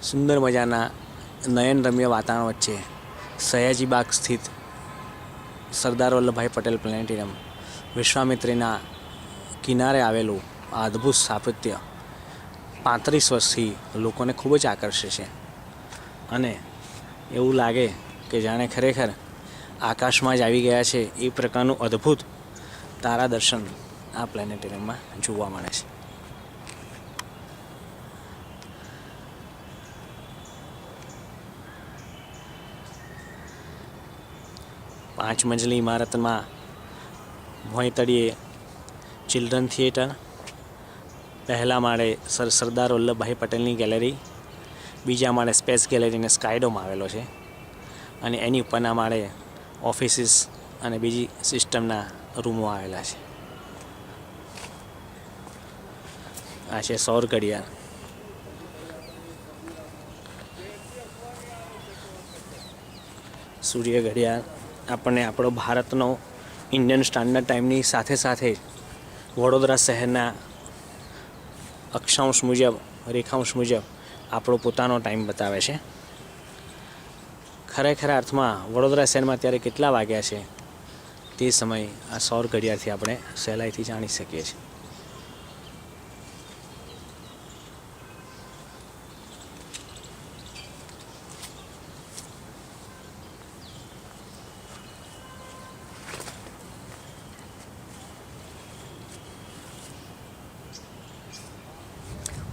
સુંદર મજાના નયનરમ્ય વાતાવરણ વચ્ચે સયાજી બાગ સ્થિત સરદાર વલ્લભભાઈ પટેલ પ્લેનેટોરિયમ વિશ્વામિત્રીના કિનારે આવેલું આ અદ્ભુત સ્થાપત્ય 35 વર્ષથી લોકોને ખૂબ જ આકર્ષે છે અને એવું લાગે કે જાણે ખરેખર આકાશમાં જ આવી ગયા છે એ પ્રકારનું અદ્ભુત તારા દર્શન આ પ્લેનેટોરિયમમાં જોવા મળે છે. પાંચ મંજલી ઇમારતમાં ભોંયતળિયે ચિલ્ડ્રન થિયેટર, પહેલા માળે સરદાર વલ્લભભાઈ પટેલની ગેલેરી, બીજા માળે સ્પેસ ગેલેરી અને સ્કાયડોમ આવેલો છે અને એની ઉપરના માળે ઓફિસીસ અને બીજી સિસ્ટમના રૂમો આવેલા છે. આ છે સૌર ઘડિયાળ. સૂર્ય ઘડિયાળ આપણને આપણો ભારતનો ઇન્ડિયન સ્ટાન્ડર્ડ ટાઈમની સાથે સાથે વડોદરા શહેરના અક્ષાંશ મુજબ રેખાંશ મુજબ આપણો પોતાનો ટાઈમ બતાવે છે. ખરેખર અર્થમાં વડોદરા શહેરમાં અત્યારે કેટલા વાગ્યા છે તે સમય આ સૌર ઘડિયાળથી આપણે સહેલાઈથી જાણી શકીએ છીએ.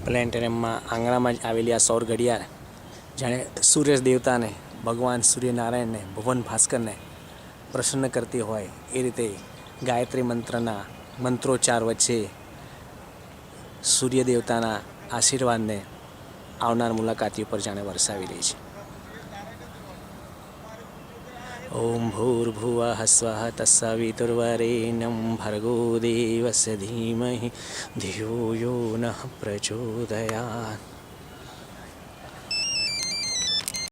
પ્લેનેટોરિયમમાં આંગણામાં જ આવેલી આ સૌર ઘડિયાળ જાણે સૂર્ય દેવતાને, ભગવાન સૂર્યનારાયણને, ભુવન ભાસ્કરને પ્રસન્ન કરતી હોય એ રીતે ગાયત્રી મંત્રના મંત્રોચ્ચાર વચ્ચે સૂર્ય દેવતાના આશીર્વાદને આવનાર મુલાકાતીઓ પર જાણે વરસાવી રહી છે. ઓમ ભૂર્ભુવઃ સ્વઃ તત્સવિતુર્વરેણ્યં ભર્ગો દેવસ્ય ધીમહિ ધિયો યો નઃ પ્રચોદયાત.